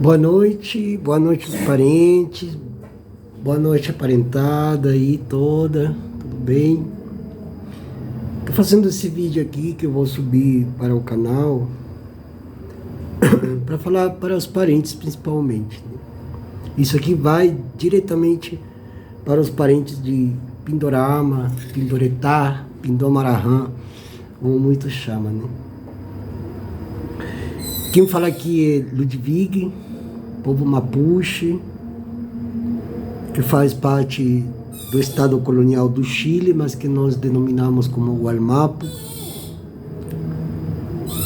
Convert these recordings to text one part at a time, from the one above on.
Boa noite os parentes, boa noite a parentada aí toda, tudo bem? Tô fazendo esse vídeo aqui que eu vou subir para o canal para falar para os parentes principalmente, né? Isso aqui vai diretamente para os parentes de Pindorama, Pindoretá, Pindomarahã, como muitos chamam, né? Quem fala aqui é Ludwig, povo Mapuche, que faz parte do Estado colonial do Chile, mas que nós denominamos como Gualmapu.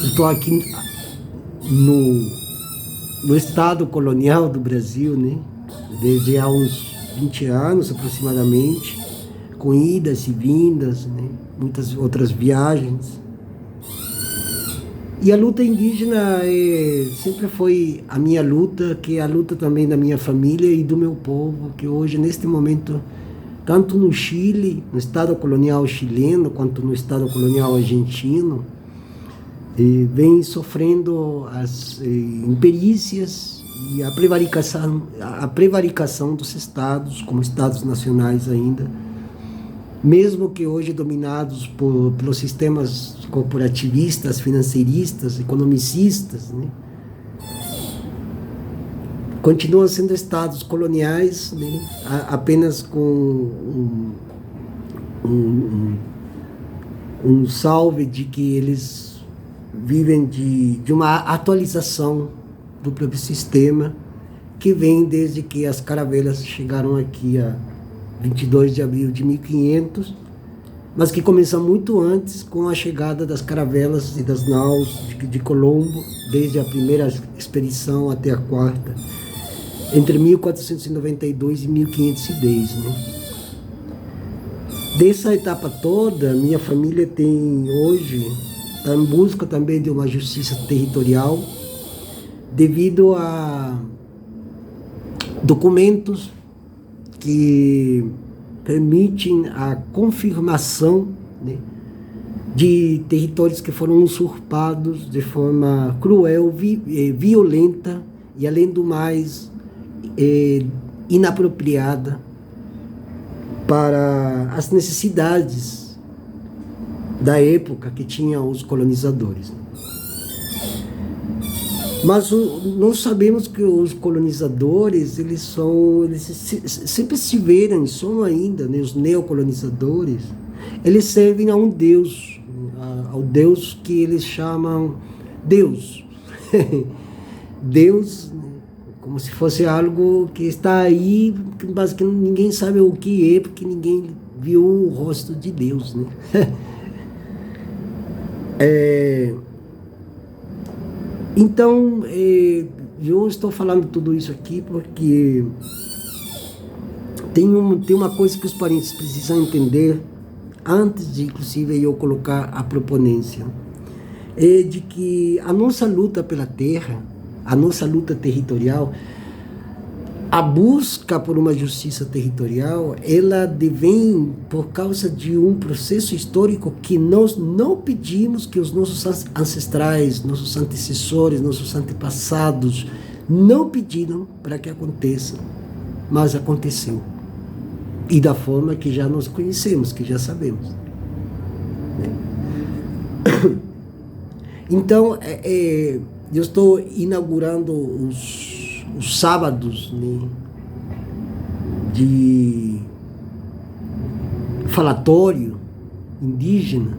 Estou aqui no Estado colonial do Brasil, né? Desde há uns 20 anos aproximadamente, com idas e vindas, né? Muitas outras viagens. E a luta indígena sempre foi a minha luta, que é a luta também da minha família e do meu povo, que hoje, neste momento, tanto no Chile, no Estado colonial chileno, quanto no Estado colonial argentino, vem sofrendo as imperícias e a prevaricação dos estados, como estados nacionais ainda, mesmo que hoje dominados pelos sistemas corporativistas, financeiristas, economicistas, né? Continuam sendo estados coloniais, né? Apenas com um salve de que eles vivem de uma atualização do próprio sistema, que vem desde que as caravelas chegaram aqui a 22 de abril de 1500, mas que começa muito antes com a chegada das caravelas e das naus de Colombo, desde a primeira expedição até a quarta, entre 1492 e 1510. Né? Dessa etapa toda, minha família tem hoje, está em busca também de uma justiça territorial, devido a documentos que permitem a confirmação, né, de territórios que foram usurpados de forma cruel, violenta e, além do mais, inapropriada para as necessidades da época que tinham os colonizadores. Mas nós sabemos que os colonizadores, eles sempre estiveram, são ainda, né, os neocolonizadores, eles servem a um Deus, ao Deus que eles chamam Deus. Deus, como se fosse algo que está aí, mas que ninguém sabe o que é, porque ninguém viu o rosto de Deus, né? Então, eu estou falando tudo isso aqui porque tem uma coisa que os parentes precisam entender, antes de, inclusive, eu colocar a proponência, é de que a nossa luta pela terra, a nossa luta territorial, a busca por uma justiça territorial, ela vem por causa de um processo histórico que nós não pedimos, que os nossos ancestrais, nossos antecessores, nossos antepassados não pediram para que aconteça, mas aconteceu. E da forma que já nós conhecemos, que já sabemos. Então, eu estou inaugurando os sábados, né, de falatório indígena,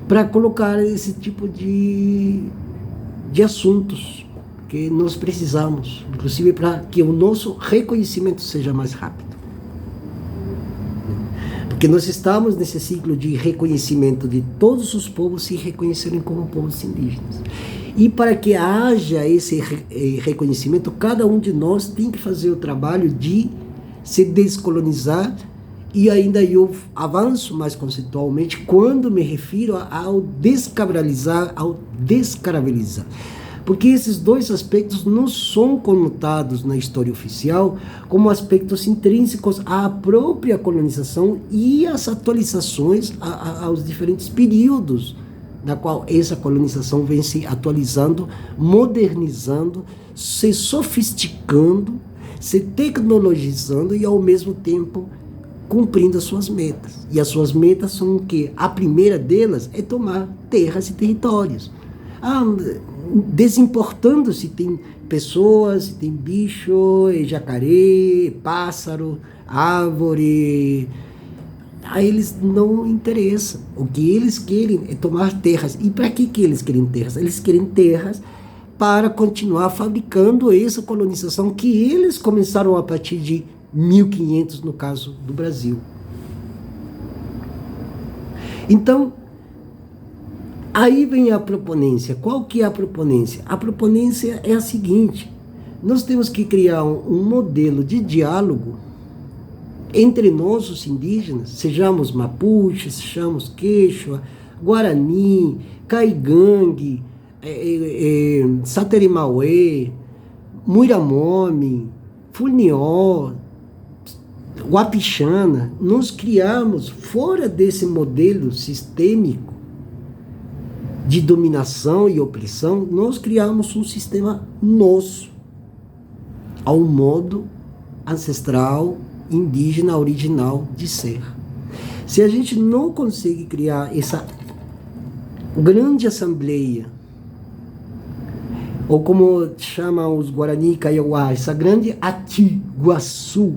para colocar esse tipo de assuntos que nós precisamos, inclusive para que o nosso reconhecimento seja mais rápido. Porque nós estamos nesse ciclo de reconhecimento de todos os povos se reconhecerem como povos indígenas. E para que haja esse reconhecimento, cada um de nós tem que fazer o trabalho de se descolonizar, e ainda eu avanço mais conceitualmente quando me refiro ao descabralizar, ao descaravelizar. Porque esses dois aspectos não são conotados na história oficial como aspectos intrínsecos à própria colonização e às atualizações aos diferentes períodos na qual essa colonização vem se atualizando, modernizando, se sofisticando, se tecnologizando e, ao mesmo tempo, cumprindo as suas metas. E as suas metas são o quê? A primeira delas é tomar terras e territórios. Desimportando se tem pessoas, se tem bicho, jacaré, pássaro, árvore. A eles não interessa. O que eles querem é tomar terras. E para que eles querem terras? Eles querem terras para continuar fabricando essa colonização que eles começaram a partir de 1500, no caso do Brasil. Então, aí vem a proponência. Qual que é a proponência? A proponência é a seguinte: nós temos que criar um modelo de diálogo entre nós, os indígenas, sejamos Mapuche, sejamos Quechua, Guarani, Caigangue, Saterimauê, Muiramome, Funió, Guapixana. Nós criamos, fora desse modelo sistêmico de dominação e opressão, nós criamos um sistema nosso, ao modo ancestral, indígena, original de ser. Se a gente não consegue criar essa grande assembleia, ou como chamam os Guarani e Kaiowá, essa grande Atiguaçu,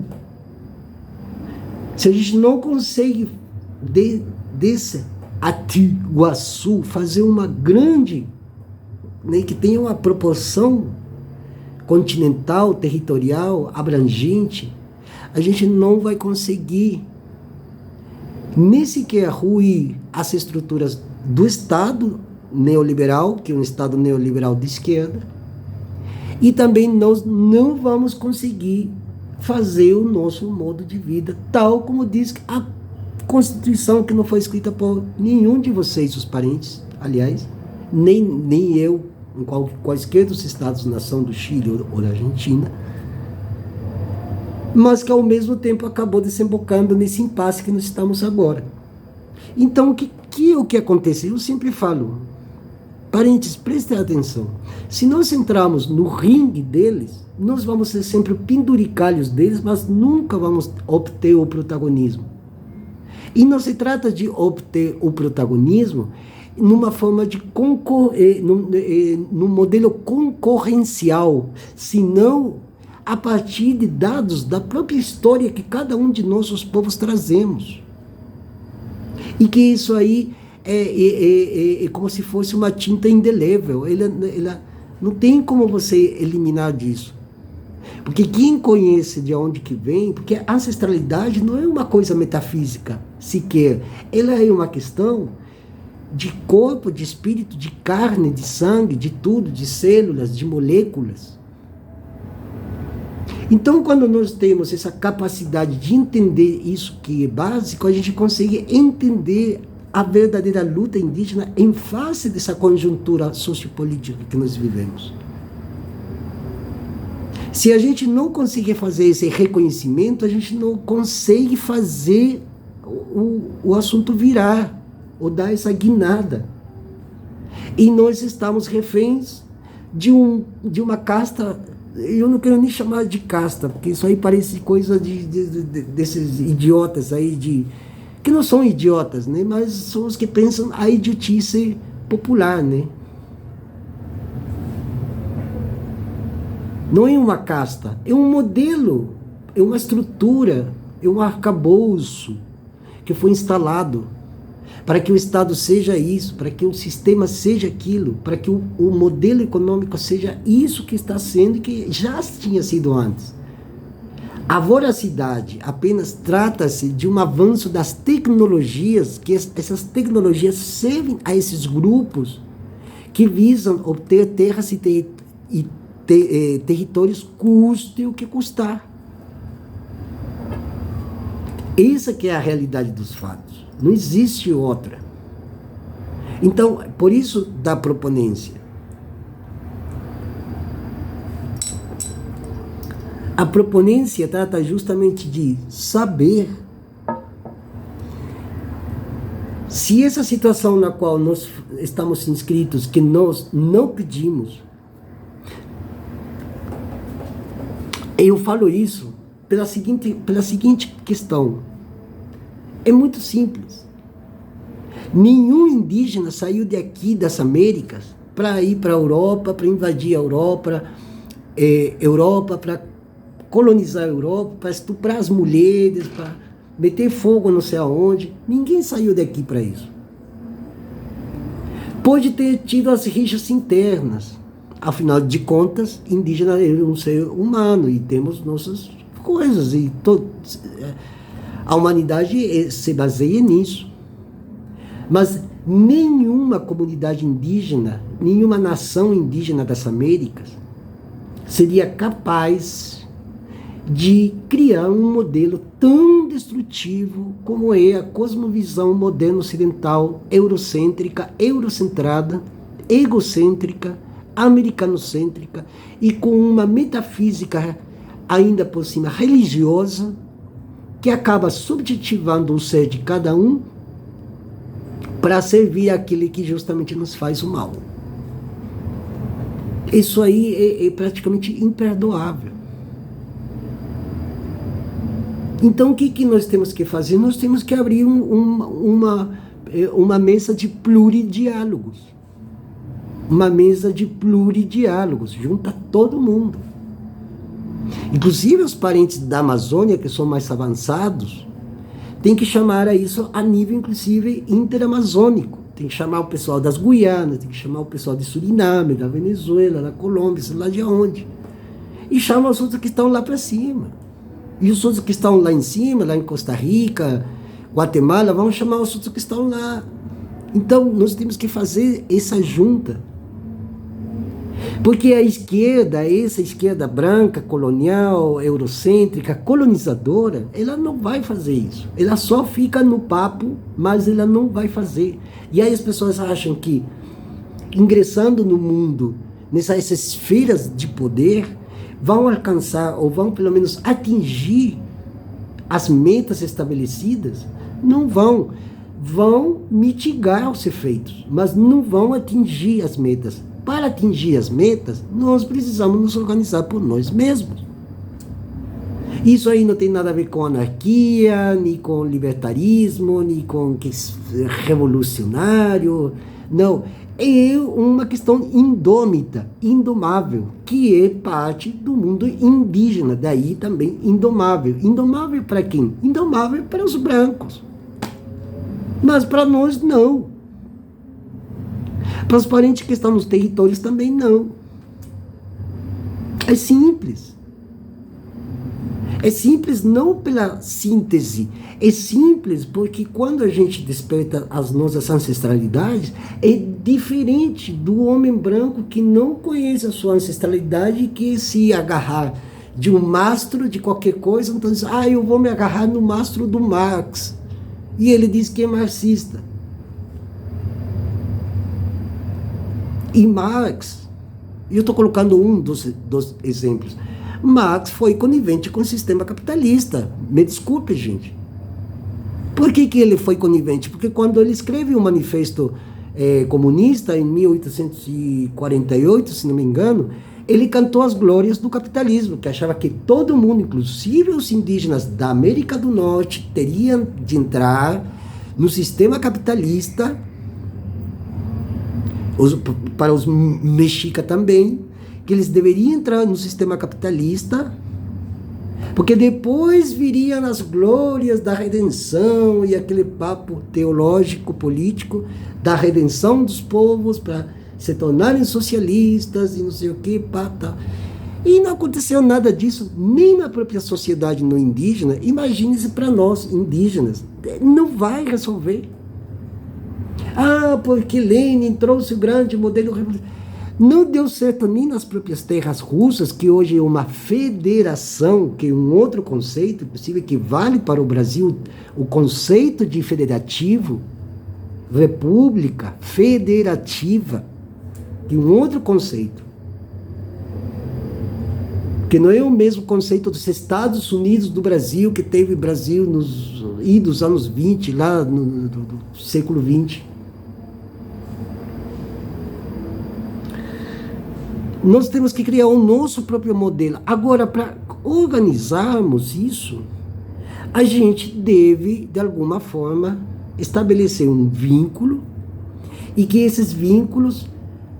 se a gente não consegue desse Atiguaçu fazer uma grande, né, que tenha uma proporção continental, territorial, abrangente, a gente não vai conseguir nem sequer ruir as estruturas do Estado neoliberal, que é um Estado neoliberal de esquerda, e também nós não vamos conseguir fazer o nosso modo de vida, tal como diz a Constituição, que não foi escrita por nenhum de vocês, os parentes, aliás, nem eu, em quaisquer dos Estados-nação do Chile ou da Argentina, mas que ao mesmo tempo acabou desembocando nesse impasse que nós estamos agora. Então, o que aconteceu? Eu sempre falo, parentes, prestem atenção. Se nós entrarmos no ringue deles, nós vamos ser sempre penduricalhos deles, mas nunca vamos obter o protagonismo. E não se trata de obter o protagonismo numa forma de num modelo concorrencial, senão a partir de dados da própria história que cada um de nós, os povos, trazemos. E que isso aí é como se fosse uma tinta indelével. Ela não tem como você eliminar disso. Porque quem conhece de onde que vem, porque a ancestralidade não é uma coisa metafísica sequer, ela é uma questão de corpo, de espírito, de carne, de sangue, de tudo, de células, de moléculas. Então, quando nós temos essa capacidade de entender isso que é básico, a gente consegue entender a verdadeira luta indígena em face dessa conjuntura sociopolítica que nós vivemos. Se a gente não conseguir fazer esse reconhecimento, a gente não consegue fazer o assunto virar, ou dar essa guinada. E nós estamos reféns de uma casta. Eu não quero nem chamar de casta, porque isso aí parece coisa desses idiotas aí, que não são idiotas, né? Mas são os que pensam a idiotice popular, né? Não é uma casta, é um modelo, é uma estrutura, é um arcabouço que foi instalado para que o Estado seja isso, para que o sistema seja aquilo, para que o modelo econômico seja isso que está sendo e que já tinha sido antes. A voracidade apenas trata-se de um avanço das tecnologias, que essas tecnologias servem a esses grupos que visam obter terras e territórios, custe o que custar. Essa que é a realidade dos fatos. Não existe outra. Então, por isso da proponência. A proponência trata justamente de saber Se essa situação na qual nós estamos inscritos, que nós não pedimos, eu falo isso pela seguinte questão. É muito simples. Nenhum indígena saiu daqui das Américas para ir para a Europa, para invadir a Europa, para colonizar a Europa, para estuprar as mulheres, para meter fogo não sei aonde. Ninguém saiu daqui para isso. Pode ter tido as rixas internas. Afinal de contas, indígena é um ser humano e temos nossas coisas. E a humanidade se baseia nisso. Mas nenhuma comunidade indígena, nenhuma nação indígena das Américas seria capaz de criar um modelo tão destrutivo como é a cosmovisão moderna ocidental, eurocêntrica, eurocentrada, egocêntrica, americanocêntrica e com uma metafísica ainda por cima religiosa que acaba subjetivando o ser de cada um para servir aquele que justamente nos faz o mal. Isso aí é praticamente imperdoável. Então, o que nós temos que fazer? Nós temos que abrir uma mesa de pluridiálogos. Uma mesa de pluridiálogos, junta todo mundo. Inclusive os parentes da Amazônia, que são mais avançados, tem que chamar a isso a nível, inclusive, interamazônico. Tem que chamar o pessoal das Guianas, tem que chamar o pessoal de Suriname, da Venezuela, da Colômbia, sei lá de onde. E chama os outros que estão lá para cima. E os outros que estão lá em cima, lá em Costa Rica, Guatemala, vão chamar os outros que estão lá. Então, nós temos que fazer essa junta. Porque a esquerda, essa esquerda branca, colonial, eurocêntrica, colonizadora, ela não vai fazer isso. Ela só fica no papo, mas ela não vai fazer. E aí as pessoas acham que, ingressando no mundo, nessas esferas de poder, vão alcançar, ou vão pelo menos atingir as metas estabelecidas. Não vão. Vão mitigar os efeitos, mas não vão atingir as metas. Para atingir as metas, nós precisamos nos organizar por nós mesmos. Isso aí não tem nada a ver com anarquia, nem com libertarismo, nem com revolucionário. Não. É uma questão indômita, indomável, que é parte do mundo indígena. Daí também indomável. Indomável para quem? Indomável para os brancos. Mas para nós, não. Para os parentes que estão nos territórios também não. É simples. É simples não pela síntese. É simples porque quando a gente desperta as nossas ancestralidades, é diferente do homem branco que não conhece a sua ancestralidade e que se agarrar de um mastro de qualquer coisa, então diz, eu vou me agarrar no mastro do Marx. E ele diz que é marxista. E Marx, eu estou colocando um dos exemplos, Marx foi conivente com o sistema capitalista. Me desculpe, gente. Por que ele foi conivente? Porque quando ele escreve o Manifesto Comunista, em 1848, se não me engano, ele cantou as glórias do capitalismo, que achava que todo mundo, inclusive os indígenas da América do Norte, teriam de entrar no sistema capitalista, para os mexicas também, que eles deveriam entrar no sistema capitalista, porque depois viriam as glórias da redenção e aquele papo teológico, político, da redenção dos povos para se tornarem socialistas e não sei o que, tá. E não aconteceu nada disso, nem na própria sociedade não indígena. Imagine-se para nós, indígenas, não vai resolver. Porque Lenin trouxe o grande modelo revolucionário. Não deu certo nem nas próprias terras russas, que hoje é uma federação, que é um outro conceito, inclusive que vale para o Brasil, o conceito de federativo, república, federativa, que é um outro conceito. Porque não é o mesmo conceito dos Estados Unidos do Brasil, que teve Brasil nos anos 20, lá no século 20. Nós temos que criar o nosso próprio modelo. Agora, para organizarmos isso, a gente deve, de alguma forma, estabelecer um vínculo e que esses vínculos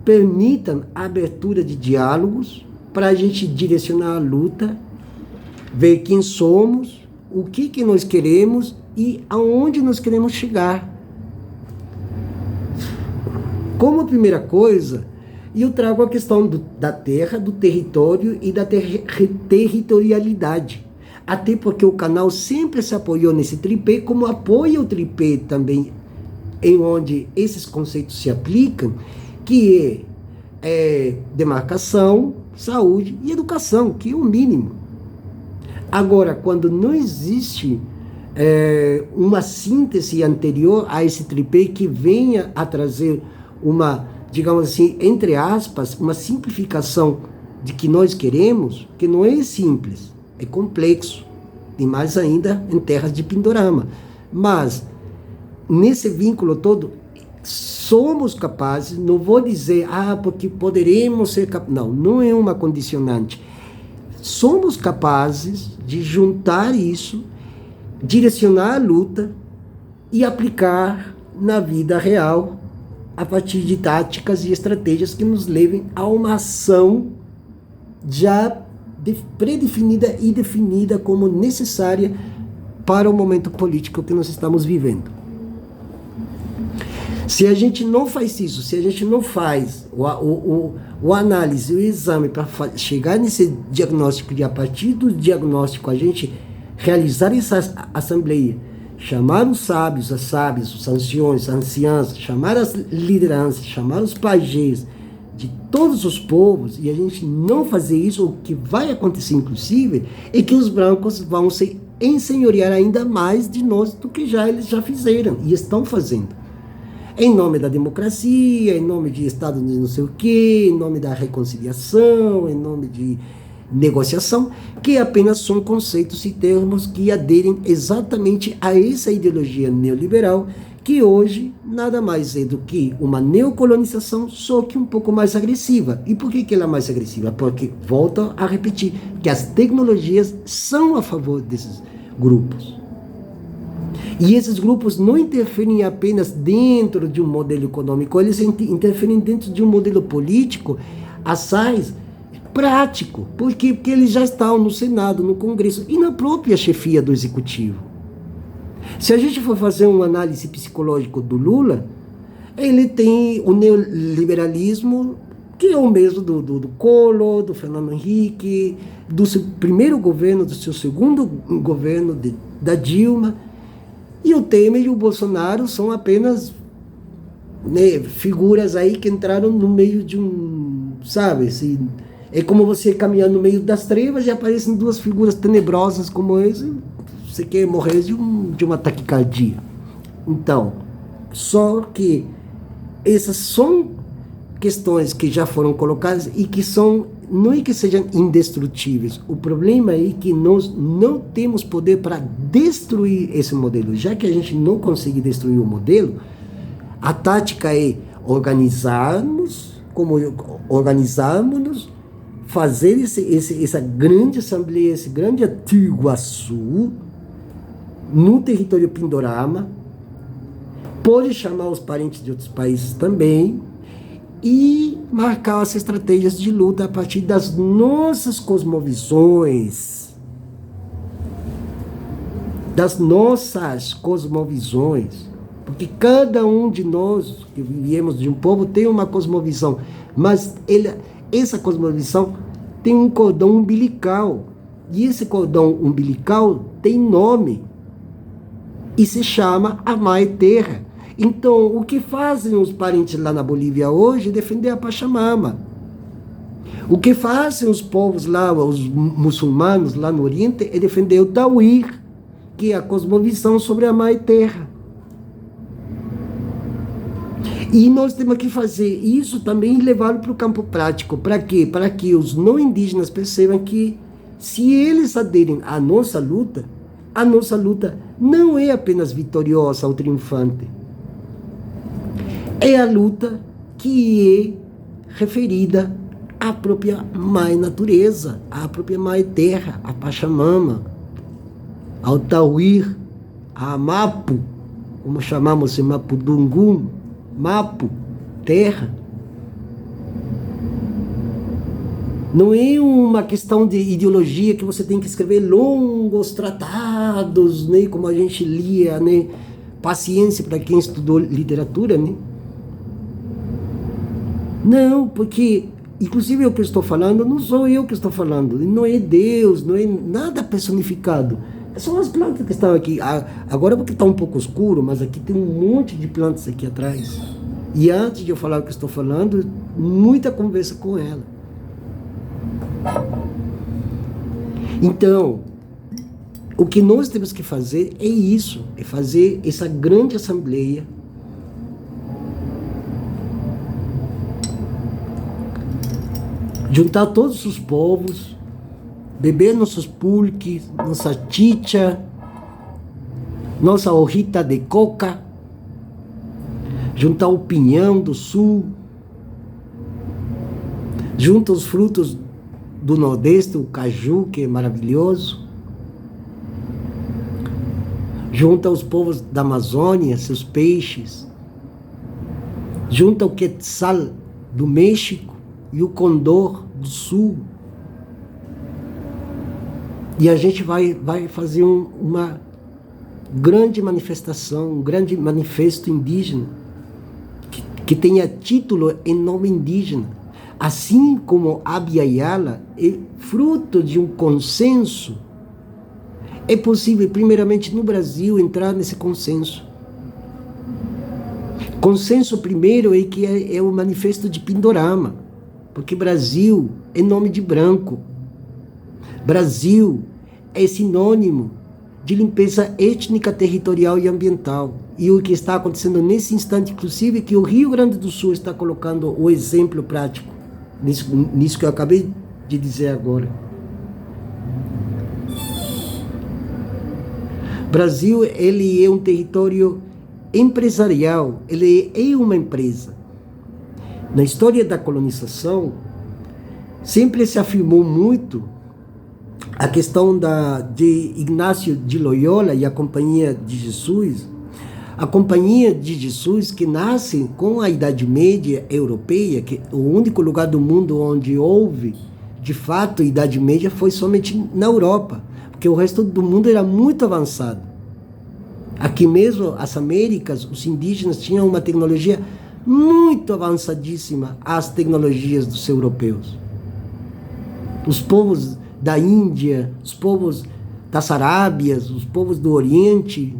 permitam a abertura de diálogos para a gente direcionar a luta, ver quem somos, o que nós queremos e aonde nós queremos chegar. Como primeira coisa, eu trago a questão da terra, do território e da territorialidade. Até porque o canal sempre se apoiou nesse tripé, como apoia o tripé também, em onde esses conceitos se aplicam, que é demarcação, saúde e educação, que é o mínimo. Agora, quando não existe uma síntese anterior a esse tripé que venha a trazer uma, digamos assim, entre aspas, uma simplificação de que nós queremos, que não é simples, é complexo, e mais ainda em terras de Pindorama. Mas, nesse vínculo todo, somos capazes, não vou dizer, porque poderemos ser capazes, não é uma condicionante. Somos capazes de juntar isso, direcionar a luta e aplicar na vida real a partir de táticas e estratégias que nos levem a uma ação já predefinida e definida como necessária para o momento político que nós estamos vivendo. Se a gente não faz isso, se a gente não faz o análise, o exame para chegar nesse diagnóstico e a partir do diagnóstico a gente realizar essa assembleia, chamar os sábios, as sábias, os anciões, as anciãs, chamar as lideranças, chamar os pajés de todos os povos, e a gente não fazer isso, o que vai acontecer inclusive é que os brancos vão se ensenhorear ainda mais de nós do que eles já fizeram e estão fazendo. Em nome da democracia, em nome de Estado de não sei o quê, em nome da reconciliação, em nome de negociação, que apenas são conceitos e termos que aderem exatamente a essa ideologia neoliberal, que hoje nada mais é do que uma neocolonização, só que um pouco mais agressiva. E por que ela é mais agressiva? Porque, volto a repetir, que as tecnologias são a favor desses grupos. E esses grupos não interferem apenas dentro de um modelo econômico, eles interferem dentro de um modelo político, assaz, prático. Por quê? Porque eles já estão no Senado, no Congresso e na própria chefia do Executivo. Se a gente for fazer uma análise psicológica do Lula, ele tem o neoliberalismo, que é o mesmo do Collor, do Fernando Henrique, do seu primeiro governo, do seu segundo governo, da Dilma. E o Temer e o Bolsonaro são apenas, né, figuras aí que entraram no meio de sabe, assim, é como você caminhar no meio das trevas e aparecem duas figuras tenebrosas como esse, você quer morrer de uma taquicardia. Então, só que essas são questões que já foram colocadas e que são, não é que sejam indestrutíveis, o problema é que nós não temos poder para destruir esse modelo. Já que a gente não consegue destruir o modelo, a tática é organizarmos, fazer essa grande assembleia, esse grande Iguaçu, no território Pindorama, pode chamar os parentes de outros países também, e marcar as estratégias de luta a partir das nossas cosmovisões. Porque cada um de nós que viemos de um povo tem uma cosmovisão, mas essa cosmovisão tem um cordão umbilical, e esse cordão umbilical tem nome, e se chama Amai Terra. Então, o que fazem os parentes lá na Bolívia hoje é defender a Pachamama. O que fazem os povos lá, os muçulmanos lá no Oriente, é defender o Tawhid, que é a cosmovisão sobre a Mãe Terra. E nós temos que fazer isso também e levá-lo para o campo prático. Para quê? Para que os não indígenas percebam que se eles aderem à nossa luta, a nossa luta não é apenas vitoriosa ou triunfante. É a luta que é referida à própria Mãe Natureza, à própria Mãe Terra, a Pachamama, ao Tauir, a Mapu, como chamamos em Mapudungum, Mapu, Terra. Não é uma questão de ideologia que você tem que escrever longos tratados, né, como a gente lia, né, paciência para quem estudou literatura, né? Não, porque, inclusive, o que eu estou falando, não sou eu que estou falando, não é Deus, não é nada personificado. São as plantas que estão aqui. Agora porque está um pouco escuro, mas aqui tem um monte de plantas aqui atrás. E antes de eu falar o que estou falando, muita conversa com ela. Então, o que nós temos que fazer é isso, é fazer essa grande assembleia, juntar todos os povos, beber nossos pulques, nossa chicha, nossa hojita de coca, juntar o pinhão do sul, junta os frutos do Nordeste, o caju, que é maravilhoso, junta os povos da Amazônia, seus peixes, junta o quetzal do México e o condor do sul, e a gente vai fazer uma grande manifestação, um grande manifesto indígena, que tenha título em nome indígena. Assim como Abya Yala é fruto de um consenso, é possível, primeiramente no Brasil, entrar nesse consenso. Consenso primeiro é que é o manifesto de Pindorama, porque Brasil é nome de branco. Brasil é sinônimo de limpeza étnica, territorial e ambiental. E o que está acontecendo nesse instante, inclusive, é que o Rio Grande do Sul está colocando o exemplo prático nisso que eu acabei de dizer agora. Brasil, ele é um território empresarial, ele é uma empresa. Na história da colonização, sempre se afirmou muito a questão de Ignácio de Loyola e a Companhia de Jesus. A Companhia de Jesus, que nasce com a Idade Média europeia, que o único lugar do mundo onde houve, de fato, Idade Média foi somente na Europa, porque o resto do mundo era muito avançado. Aqui mesmo, as Américas, os indígenas tinham uma tecnologia muito avançadíssima às tecnologias dos europeus. Os povos da Índia, os povos das Arábias, os povos do Oriente,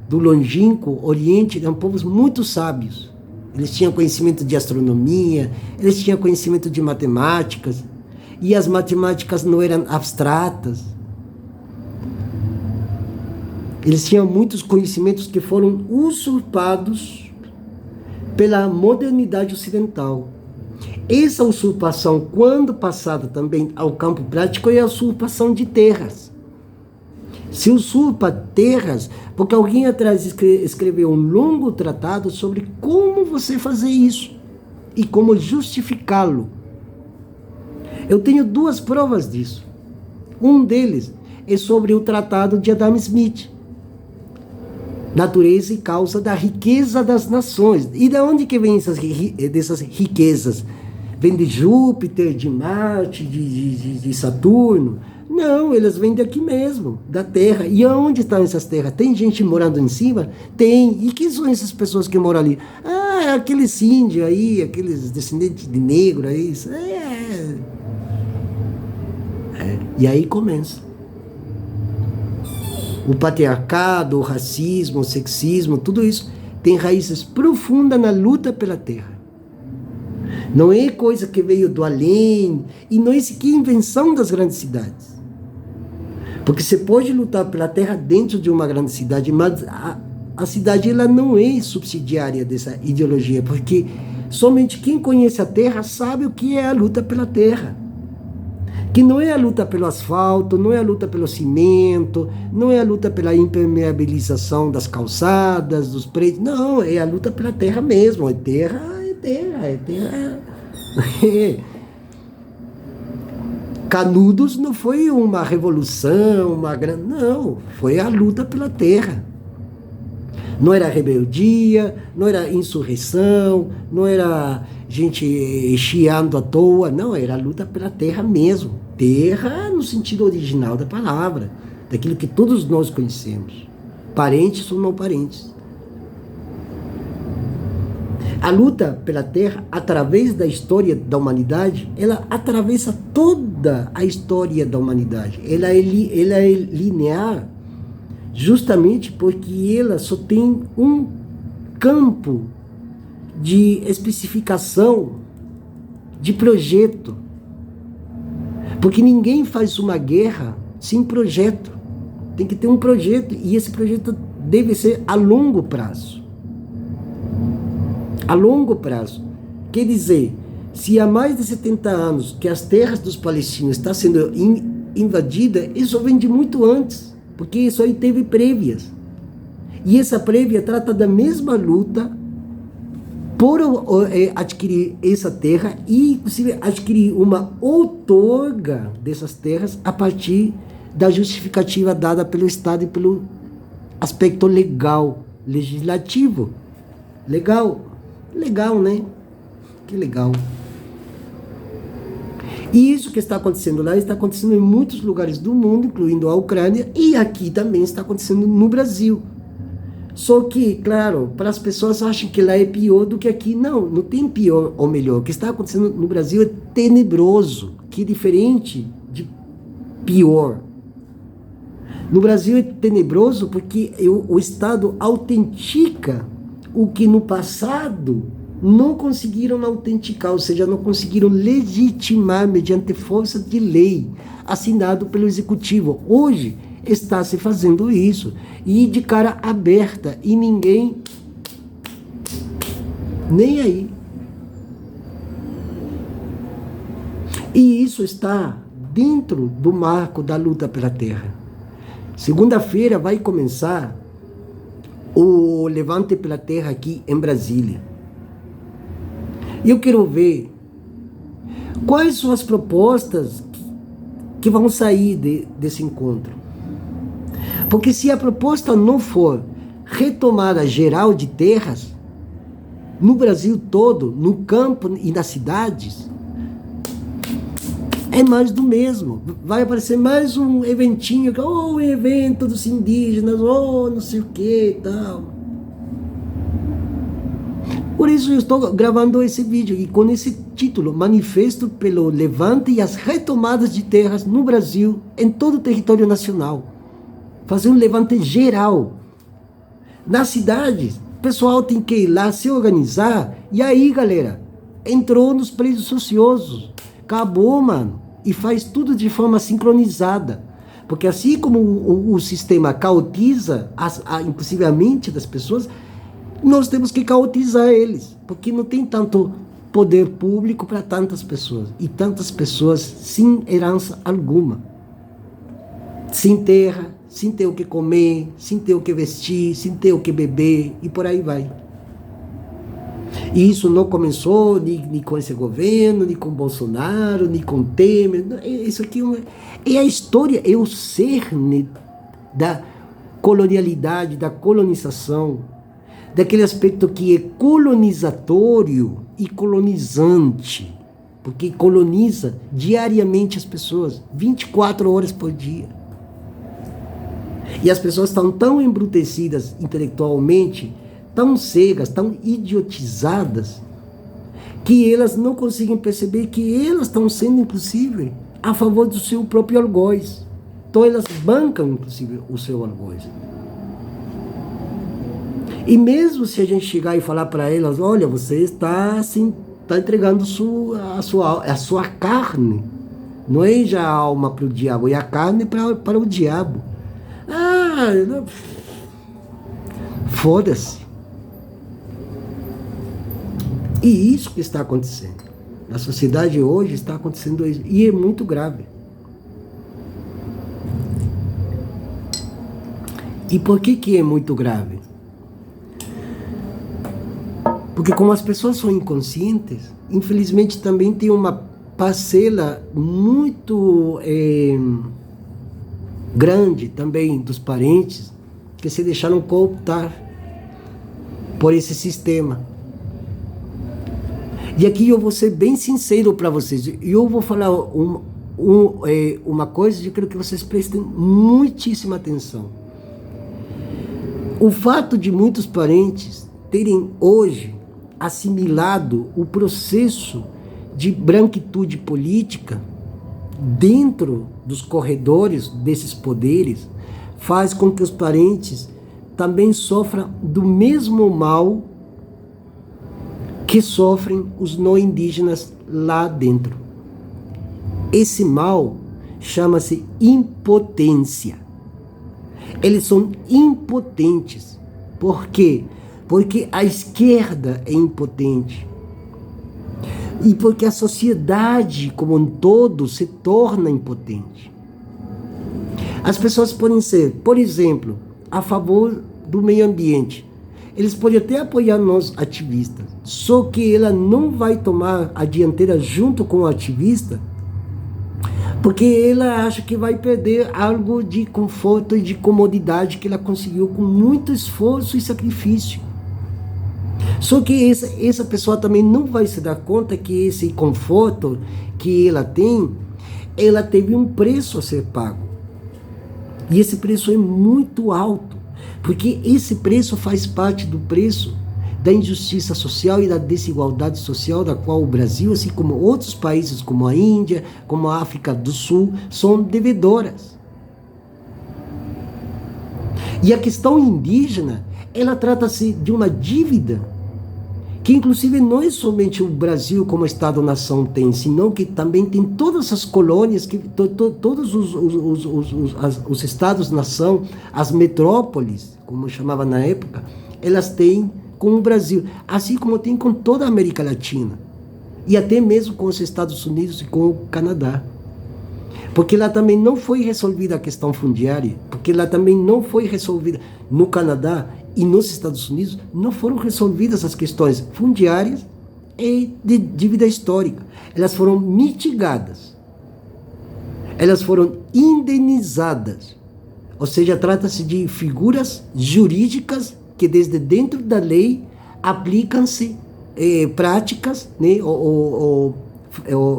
do longínquo Oriente, eram povos muito sábios. Eles tinham conhecimento de astronomia, eles tinham conhecimento de matemáticas, e as matemáticas não eram abstratas. Eles tinham muitos conhecimentos que foram usurpados pela modernidade ocidental. Essa usurpação, quando passada também ao campo prático, é a usurpação de terras. Se usurpa terras, porque alguém atrás escreveu um longo tratado sobre como você fazer isso e como justificá-lo. Eu tenho duas provas disso. Um deles é sobre o tratado de Adam Smith, Natureza e Causa da Riqueza das Nações. E de onde que vem dessas riquezas? Vem de Júpiter, de Marte, de Saturno? Não, elas vêm daqui mesmo, da Terra. E aonde estão essas terras? Tem gente morando em cima? Tem. E quem são essas pessoas que moram ali? Ah, aqueles índios aí, aqueles descendentes de negro aí. E aí começa. O patriarcado, o racismo, o sexismo, tudo isso tem raízes profundas na luta pela terra. Não é coisa que veio do além, e não é sequer invenção das grandes cidades. Porque você pode lutar pela terra dentro de uma grande cidade, mas a cidade ela não é subsidiária dessa ideologia, porque somente quem conhece a terra sabe o que é a luta pela terra. Que não é a luta pelo asfalto, não é a luta pelo cimento, não é a luta pela impermeabilização das calçadas, dos prédios, não, é a luta pela terra mesmo, é terra. Canudos não foi uma revolução, não, foi a luta pela terra. Não era rebeldia, não era insurreição, não era gente chiando à toa, não, era a luta pela terra mesmo. Terra no sentido original da palavra, daquilo que todos nós conhecemos, parentes ou não parentes. A luta pela terra, através da história da humanidade, ela atravessa toda a história da humanidade. Ela é linear, justamente porque ela só tem um campo de especificação, de projeto. Porque ninguém faz uma guerra sem projeto. Tem que ter um projeto, e esse projeto deve ser a longo prazo. A longo prazo. Quer dizer, se há mais de 70 anos que as terras dos palestinos estão sendo invadidas, isso vem de muito antes, porque isso aí teve prévias. E essa prévia trata da mesma luta por adquirir essa terra e, inclusive, adquirir uma outorga dessas terras a partir da justificativa dada pelo Estado e pelo aspecto legal, legislativo. Legal, né? Que legal. E isso que está acontecendo lá está acontecendo em muitos lugares do mundo, incluindo a Ucrânia, e aqui também está acontecendo no Brasil. Só que, claro, para as pessoas acham que lá é pior do que aqui. Não, não tem pior ou melhor. O que está acontecendo no Brasil é tenebroso, que é diferente de pior. No Brasil é tenebroso porque o Estado autentica o que no passado não conseguiram autenticar, ou seja, não conseguiram legitimar mediante força de lei, assinado pelo Executivo. Hoje está se fazendo isso, e de cara aberta, e ninguém nem aí. E isso está dentro do marco da luta pela terra. Segunda-feira vai começar o Levante pela Terra aqui em Brasília. E eu quero ver quais são as propostas que vão sair desse encontro. Porque se a proposta não for retomada geral de terras, no Brasil todo, no campo e nas cidades, é mais do mesmo. Vai aparecer mais um eventinho, o evento dos indígenas, não sei o que e tal. Por isso eu estou gravando esse vídeo, e com esse título, Manifesto pelo Levante e as Retomadas de Terras no Brasil, em todo o território nacional. Fazer um levante geral. Nas cidades, o pessoal tem que ir lá se organizar, e aí, galera, entrou nos prédios ociosos. Acabou, mano. E faz tudo de forma sincronizada. Porque assim como o sistema caotiza, inclusive a mente das pessoas, nós temos que caotizar eles. Porque não tem tanto poder público para tantas pessoas. E tantas pessoas sem herança alguma. Sem terra, sem ter o que comer, sem ter o que vestir, sem ter o que beber, e por aí vai. E isso não começou nem com esse governo, nem com Bolsonaro, nem com Temer. Isso aqui é a história, é o cerne da colonialidade, da colonização, daquele aspecto que é colonizatório e colonizante, porque coloniza diariamente as pessoas, 24 horas por dia. E as pessoas estão tão embrutecidas intelectualmente, tão cegas, tão idiotizadas, que elas não conseguem perceber que elas estão sendo, inclusive, a favor do seu próprio algoz. Então elas bancam, inclusive, o seu algoz. E mesmo se a gente chegar e falar para elas, olha, você está assim, está entregando a sua carne, não é já a alma para o diabo, é a carne para o diabo. Foda-se. E isso que está acontecendo. Na sociedade hoje está acontecendo isso. E é muito grave. E por que é muito grave? Porque como as pessoas são inconscientes, infelizmente também tem uma parcela muito grande também dos parentes que se deixaram cooptar por esse sistema. E aqui eu vou ser bem sincero para vocês. Eu vou falar uma coisa que eu quero que vocês prestem muitíssima atenção. O fato de muitos parentes terem hoje assimilado o processo de branquitude política dentro dos corredores desses poderes faz com que os parentes também sofram do mesmo mal que sofrem os não indígenas lá dentro. Esse mal chama-se impotência. Eles são impotentes. Por quê? Porque a esquerda é impotente. E porque a sociedade como um todo se torna impotente. As pessoas podem ser, por exemplo, a favor do meio ambiente. Eles podem até apoiar nós ativistas, só que ela não vai tomar a dianteira junto com o ativista, porque ela acha que vai perder algo de conforto e de comodidade que ela conseguiu com muito esforço e sacrifício. Só que essa pessoa também não vai se dar conta que esse conforto que ela tem, ela teve um preço a ser pago. E esse preço é muito alto, porque esse preço faz parte do preço da injustiça social e da desigualdade social da qual o Brasil, assim como outros países como a Índia, como a África do Sul, são devedoras. E a questão indígena, ela trata-se de uma dívida que inclusive não é somente o Brasil como Estado-nação tem, senão que também tem todas as colônias, todos os Estados-nação, as metrópoles, como chamava na época, elas têm com o Brasil, assim como tem com toda a América Latina, e até mesmo com os Estados Unidos e com o Canadá. Porque lá também não foi resolvida a questão fundiária, porque lá também não foi resolvida no Canadá e nos Estados Unidos, não foram resolvidas as questões fundiárias e de dívida histórica. Elas foram mitigadas. Elas foram indenizadas. Ou seja, trata-se de figuras jurídicas que desde dentro da lei aplicam-se práticas, né, ou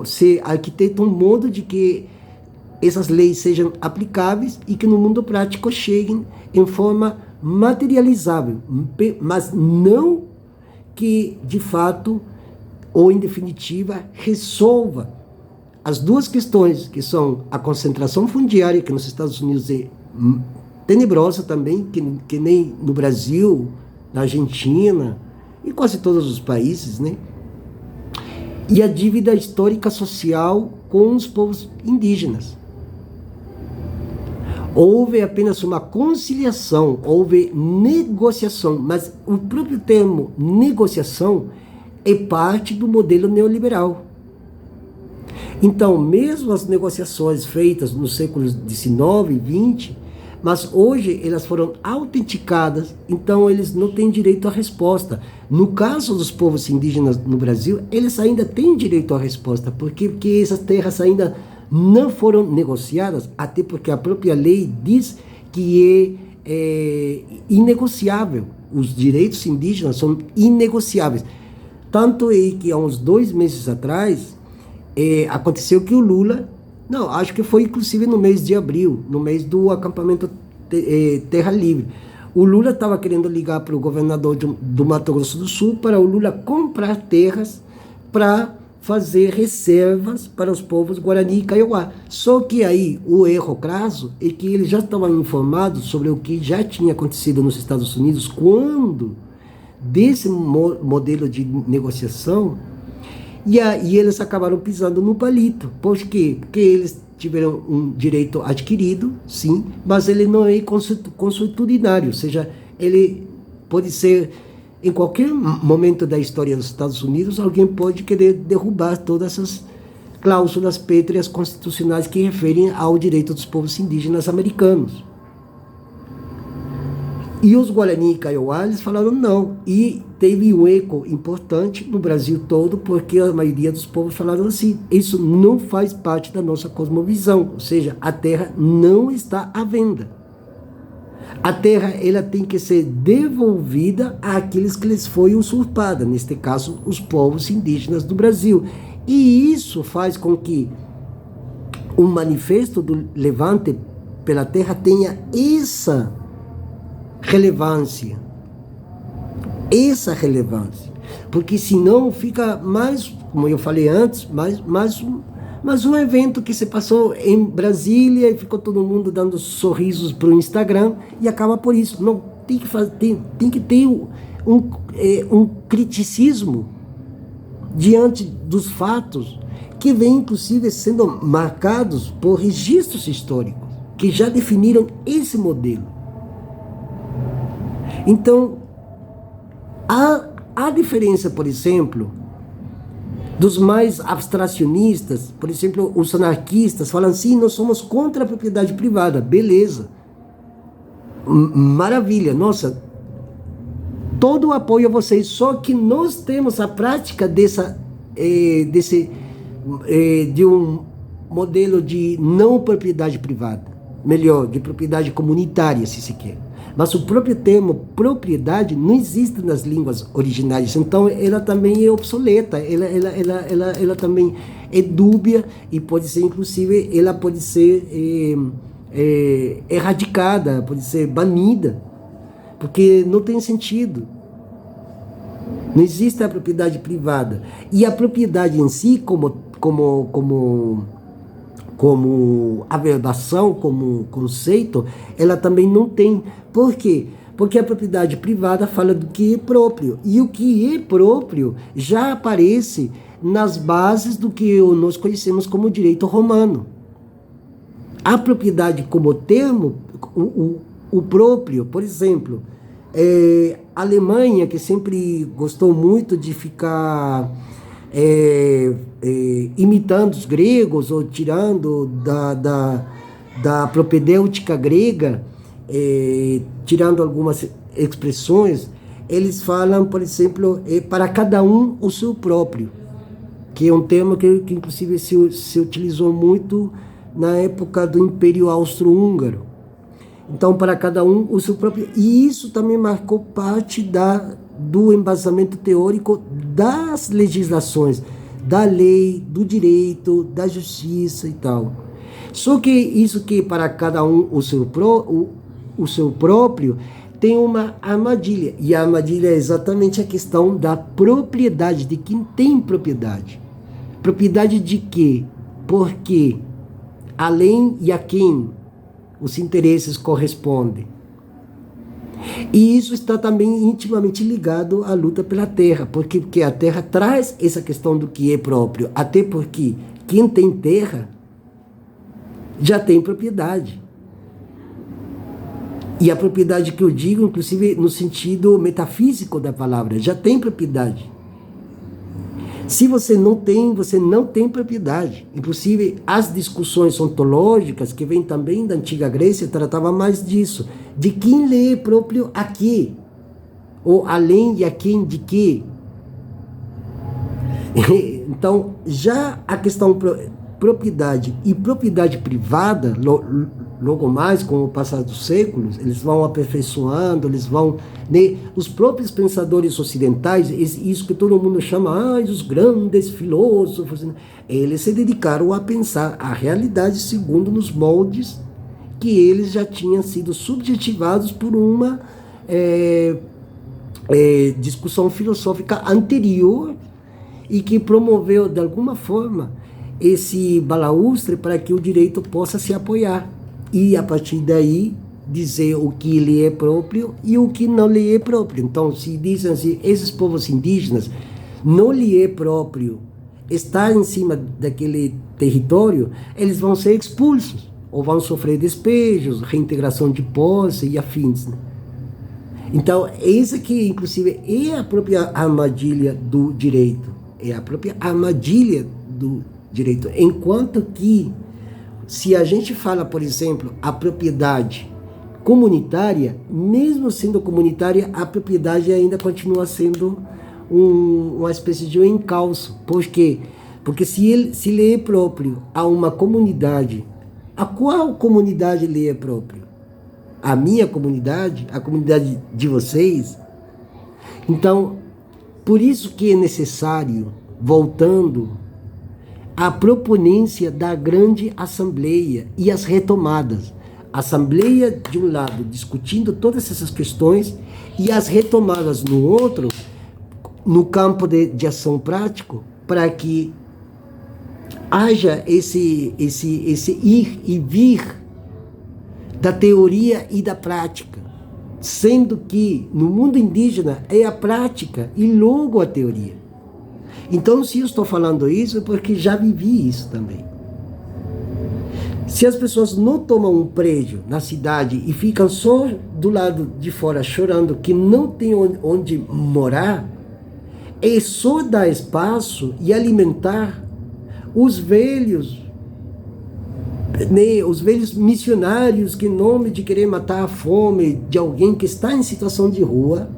se arquiteta um modo de que essas leis sejam aplicáveis e que no mundo prático cheguem em forma materializável, mas não que de fato ou em definitiva resolva as duas questões, que são a concentração fundiária, que nos Estados Unidos é tenebrosa também, que nem no Brasil, na Argentina e quase todos os países, né? E a dívida histórica social com os povos indígenas. Houve apenas uma conciliação, houve negociação, mas o próprio termo negociação é parte do modelo neoliberal. Então, mesmo as negociações feitas nos séculos XIX e XX, mas hoje elas foram autenticadas, então eles não têm direito à resposta. No caso dos povos indígenas no Brasil, eles ainda têm direito à resposta, porque essas terras ainda não foram negociadas, até porque a própria lei diz que é inegociável. Os direitos indígenas são inegociáveis. Tanto é que há uns 2 meses atrás, aconteceu que o Lula, não, acho que foi inclusive no mês de abril, no mês do acampamento Terra Livre, o Lula estava querendo ligar para o governador do Mato Grosso do Sul para o Lula comprar terras para fazer reservas para os povos Guarani e Kaiowá. Só que aí o erro crasso é que eles já estavam informados sobre o que já tinha acontecido nos Estados Unidos quando desse modelo de negociação, e eles acabaram pisando no palito. Por quê? Porque eles tiveram um direito adquirido, sim, mas ele não é consuetudinário, ou seja, ele pode ser, em qualquer momento da história dos Estados Unidos, alguém pode querer derrubar todas essas cláusulas pétreas constitucionais que referem ao direito dos povos indígenas americanos. E os Guarani e Kaiowá, eles falaram não. E teve um eco importante no Brasil todo, porque a maioria dos povos falaram assim, isso não faz parte da nossa cosmovisão, ou seja, a terra não está à venda. A terra, ela tem que ser devolvida àqueles que lhes foi usurpada, neste caso, os povos indígenas do Brasil. E isso faz com que o manifesto do Levante pela Terra tenha essa relevância. Porque senão fica mais, como eu falei antes, mais um evento que se passou em Brasília e ficou todo mundo dando sorrisos para o Instagram e acaba por isso. Não, tem que ter um criticismo diante dos fatos que vêm, inclusive, sendo marcados por registros históricos que já definiram esse modelo. Então, a diferença, por exemplo, dos mais abstracionistas, por exemplo, os anarquistas falam assim, nós somos contra a propriedade privada, beleza, maravilha, nossa, todo o apoio a vocês, só que nós temos a prática de um modelo de não propriedade privada, melhor, de propriedade comunitária, se se quer. Mas o próprio termo propriedade não existe nas línguas originárias, então ela também é obsoleta, ela também é dúbia e pode ser, inclusive, ela pode ser erradicada, pode ser banida, porque não tem sentido. Não existe a propriedade privada. E a propriedade em si, como averbação, como conceito, ela também não tem. Por quê? Porque a propriedade privada fala do que é próprio. E o que é próprio já aparece nas bases do que nós conhecemos como direito romano. A propriedade como termo, o próprio, por exemplo, a Alemanha, que sempre gostou muito de ficar imitando os gregos ou tirando da propedêutica grega, tirando algumas expressões, eles falam, por exemplo, para cada um o seu próprio, que é um termo que inclusive se utilizou muito na época do Império Austro-Húngaro. Então, para cada um o seu próprio. E isso também marcou parte do embasamento teórico das legislações, da lei, do direito, da justiça e tal. Só que isso que para cada um o seu próprio tem uma armadilha. E a armadilha é exatamente a questão da propriedade, de quem tem propriedade. Propriedade de quê? Por quê? Além e a quem os interesses correspondem. E isso está também intimamente ligado à luta pela terra, porque a terra traz essa questão do que é próprio, até porque quem tem terra já tem propriedade. E a propriedade que eu digo, inclusive no sentido metafísico da palavra, já tem propriedade. Se você não tem propriedade. Inclusive, as discussões ontológicas, que vêm também da antiga Grécia, tratavam mais disso. De quem lhe é próprio a quê? Ou além e a quem de quê? Então, já a questão propriedade e propriedade privada, logo mais, com o passar dos séculos, eles vão aperfeiçoando, eles vão... Né, os próprios pensadores ocidentais, isso que todo mundo chama, os grandes filósofos, eles se dedicaram a pensar a realidade segundo nos moldes que eles já tinham sido subjetivados por uma discussão filosófica anterior e que promoveu, de alguma forma, esse balaustre para que o direito possa se apoiar. E, a partir daí, dizer o que lhe é próprio e o que não lhe é próprio. Então, se dizem assim, esses povos indígenas não lhe é próprio estar em cima daquele território, eles vão ser expulsos, ou vão sofrer despejos, reintegração de posse e afins. Né? Então, essa que, inclusive, é a própria armadilha do direito. É a própria armadilha do direito. Enquanto que, se a gente fala, por exemplo, a propriedade comunitária, mesmo sendo comunitária, a propriedade ainda continua sendo uma espécie de um encalço. Por quê? Porque se ele é próprio a uma comunidade, a qual comunidade ele é próprio? A minha comunidade? A comunidade de vocês? Então, por isso que é necessário, voltando, a proponência da grande assembleia e as retomadas. Assembleia, de um lado, discutindo todas essas questões, e as retomadas no outro, no campo de ação prático, para que haja esse ir e vir da teoria e da prática, sendo que no mundo indígena é a prática e logo a teoria. Então, se eu estou falando isso, é porque já vivi isso também. Se as pessoas não tomam um prédio na cidade e ficam só do lado de fora chorando que não tem onde morar, é só dar espaço e alimentar os velhos, né, os velhos missionários que, em nome de querer matar a fome de alguém que está em situação de rua,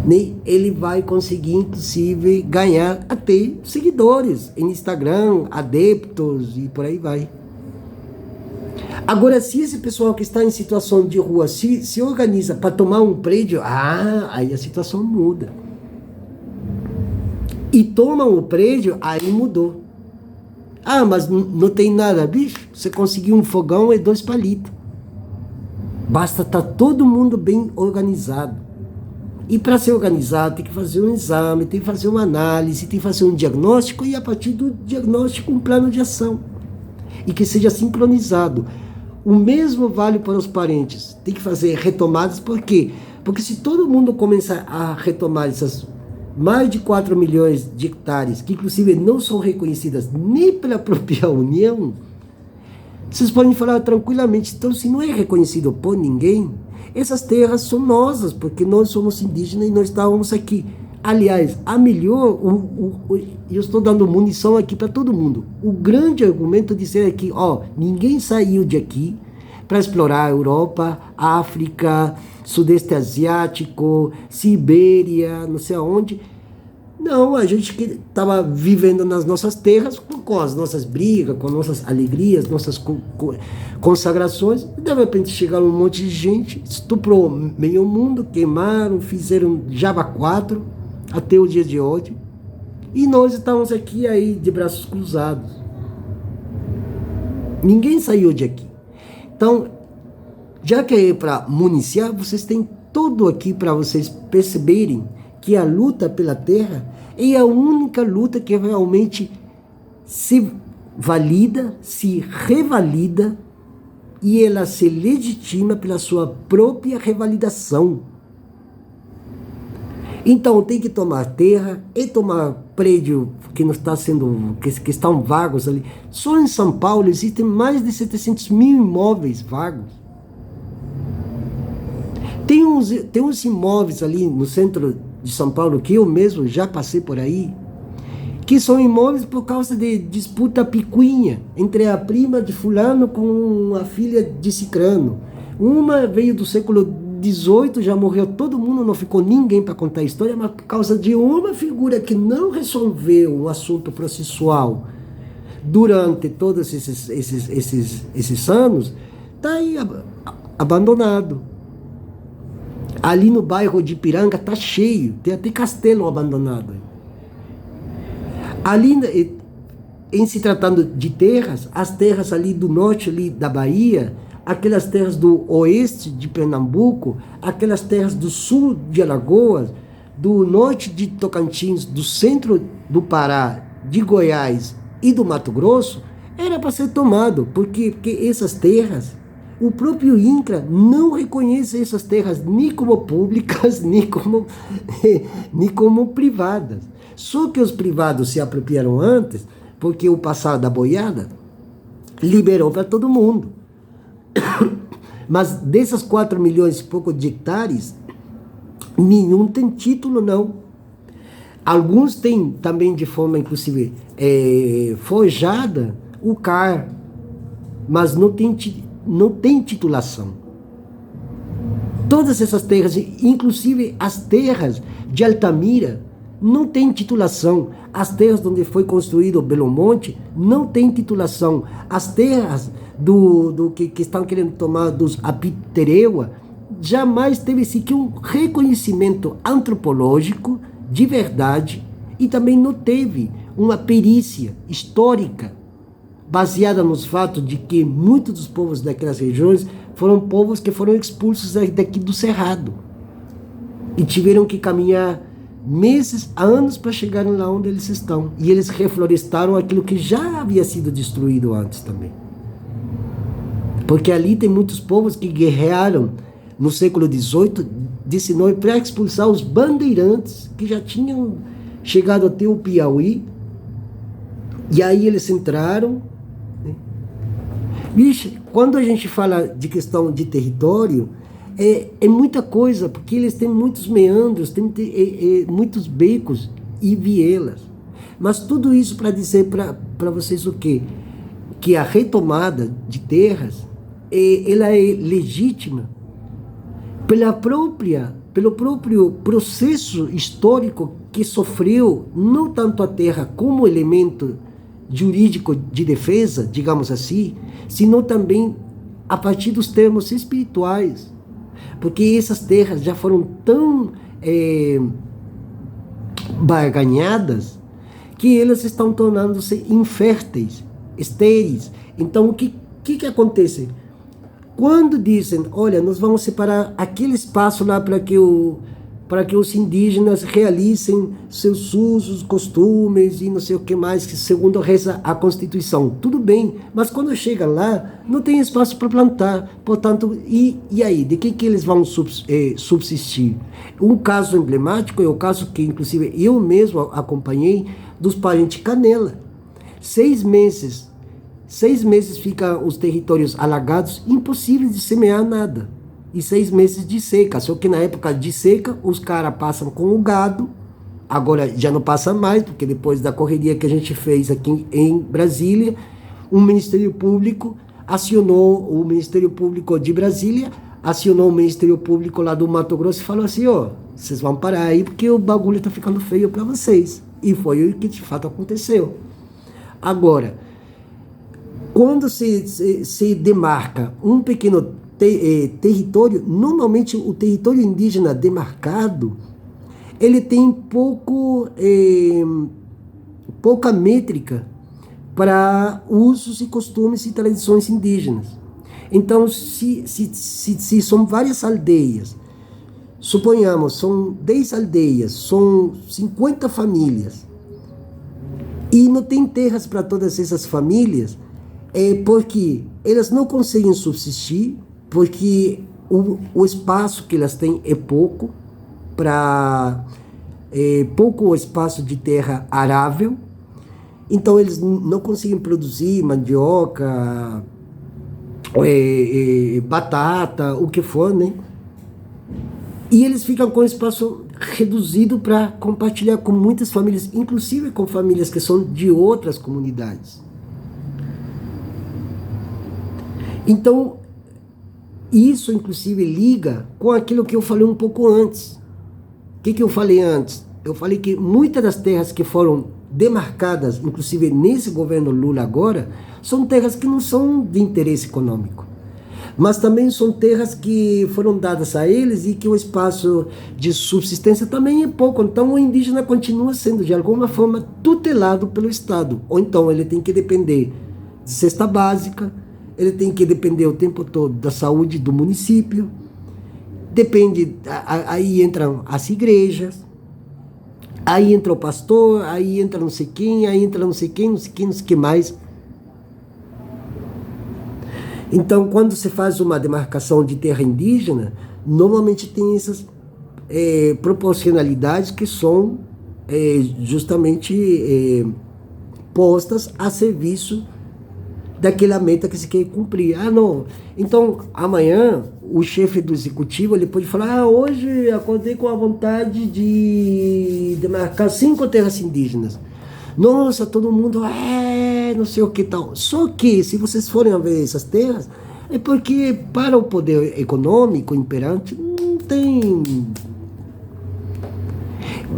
né, ele vai conseguir, inclusive, ganhar até seguidores em Instagram, adeptos e por aí vai. Agora, se esse pessoal que está em situação de rua se organiza para tomar um prédio, aí a situação muda. E tomam o prédio, aí mudou. Mas não tem nada, bicho. Você conseguiu um fogão e 2 palitos. Basta estar todo mundo bem organizado. E para ser organizado, tem que fazer um exame, tem que fazer uma análise, tem que fazer um diagnóstico e, a partir do diagnóstico, um plano de ação. E que seja sincronizado. O mesmo vale para os parentes. Tem que fazer retomadas, por quê? Porque se todo mundo começar a retomar essas mais de 4 milhões de hectares, que inclusive não são reconhecidas nem pela própria União, vocês podem falar tranquilamente, então se não é reconhecido por ninguém, essas terras são nossas, porque nós somos indígenas e nós estávamos aqui. Aliás, a melhor, eu estou dando munição aqui para todo mundo. O grande argumento de ser aqui, ninguém saiu de aqui para explorar a Europa, África, Sudeste Asiático, Sibéria, não sei aonde. Não, a gente que estava vivendo nas nossas terras, com as nossas brigas, com as nossas alegrias, nossas consagrações, e de repente chegaram um monte de gente, estuprou meio mundo, queimaram, fizeram Java 4, até o dia de hoje, e nós estamos aqui aí de braços cruzados. Ninguém saiu de aqui. Então, já que é para municiar, vocês têm tudo aqui para vocês perceberem que a luta pela terra é a única luta que realmente se valida, se revalida e ela se legitima pela sua própria revalidação. Então tem que tomar terra e tomar prédio que não está sendo, que estão vagos ali. Só em São Paulo existem mais de 700 mil imóveis vagos. Tem uns imóveis ali no centro de São Paulo, que eu mesmo já passei por aí, que são imóveis por causa de disputa picuinha entre a prima de fulano com a filha de cicrano. Uma veio do século XVIII, já morreu todo mundo, não ficou ninguém para contar a história, mas por causa de uma figura que não resolveu o assunto processual durante todos esses anos, está aí abandonado. Ali no bairro de Ipiranga está cheio, tem até castelo abandonado. Ali, em se tratando de terras, as terras ali do norte ali da Bahia, aquelas terras do oeste de Pernambuco, aquelas terras do sul de Alagoas, do norte de Tocantins, do centro do Pará, de Goiás e do Mato Grosso, era para ser tomado, porque essas terras, o próprio INCRA não reconhece essas terras nem como públicas, nem como privadas. Só que os privados se apropriaram antes, porque o passado da boiada liberou para todo mundo. Mas dessas 4 milhões e pouco de hectares, nenhum tem título, não. Alguns têm também de forma, inclusive, forjada o CAR, mas não tem não têm titulação. Todas essas terras, inclusive as terras de Altamira, não têm titulação. As terras onde foi construído Belo Monte não têm titulação. As terras que estão querendo tomar dos Apitereua jamais teve sequer um reconhecimento antropológico de verdade e também não teve uma perícia histórica baseada nos fatos de que muitos dos povos daquelas regiões foram povos que foram expulsos daqui do Cerrado e tiveram que caminhar meses, anos para chegarem lá onde eles estão. E eles reflorestaram aquilo que já havia sido destruído antes também. Porque ali tem muitos povos que guerrearam no século XVIII, XIX, para expulsar os bandeirantes que já tinham chegado até o Piauí. E aí eles entraram. Né? Vixe, quando a gente fala de questão de território, é muita coisa, porque eles têm muitos meandros, têm muitos becos e vielas. Mas tudo isso para dizer para vocês o quê? Que a retomada de terras, ela é legítima pelo próprio processo histórico que sofreu não tanto a terra como elemento jurídico de defesa, digamos assim, sino também a partir dos termos espirituais. Porque essas terras já foram tão barganhadas que elas estão tornando-se inférteis, estéreis. Então, o que acontece? Quando dizem, olha, nós vamos separar aquele espaço lá para que os indígenas realizem seus usos, costumes e não sei o que mais, que segundo reza a Constituição. Tudo bem, mas quando chega lá, não tem espaço para plantar. Portanto, e aí? De que eles vão subsistir? Um caso emblemático é o caso que, inclusive, eu mesmo acompanhei dos parentes Canela. 6 meses ficam os territórios alagados, impossíveis de semear nada. E 6 meses de seca. Só que na época de seca, os caras passam com o gado. Agora já não passa mais, porque depois da correria que a gente fez aqui em Brasília, o Ministério Público acionou o Ministério Público de Brasília, acionou o Ministério Público lá do Mato Grosso e falou assim, vocês vão parar aí porque o bagulho está ficando feio para vocês. E foi o que de fato aconteceu. Agora, quando se demarca um pequeno território, normalmente o território indígena demarcado, ele tem pouca métrica para usos e costumes e tradições indígenas. Então, se são várias aldeias, suponhamos, são 10 aldeias, são 50 famílias, e não tem terras para todas essas famílias, porque elas não conseguem subsistir, porque o espaço que elas têm é pouco, pouco espaço de terra arável, então eles não conseguem produzir mandioca, batata, o que for, né? E eles ficam com espaço reduzido para compartilhar com muitas famílias, inclusive com famílias que são de outras comunidades. Então, isso, inclusive, liga com aquilo que eu falei um pouco antes. O que eu falei antes? Eu falei que muitas das terras que foram demarcadas, inclusive nesse governo Lula agora, são terras que não são de interesse econômico. Mas também são terras que foram dadas a eles e que o espaço de subsistência também é pouco. Então, o indígena continua sendo, de alguma forma, tutelado pelo Estado. Ou então, ele tem que depender de cesta básica, ele tem que depender o tempo todo da saúde do município, depende, aí entram as igrejas, aí entra o pastor, aí entra não sei quem, aí entra não sei quem, não sei quem, não sei o que mais. Então, quando se faz uma demarcação de terra indígena, normalmente tem essas proporcionalidades que são justamente postas a serviço daquela meta que se quer cumprir. Não. Então, amanhã, o chefe do executivo, ele pode falar, hoje acordei com a vontade de demarcar 5 terras indígenas. Nossa, todo mundo, não sei o que tal. Só que, se vocês forem a ver essas terras, É porque para o poder econômico imperante não tem.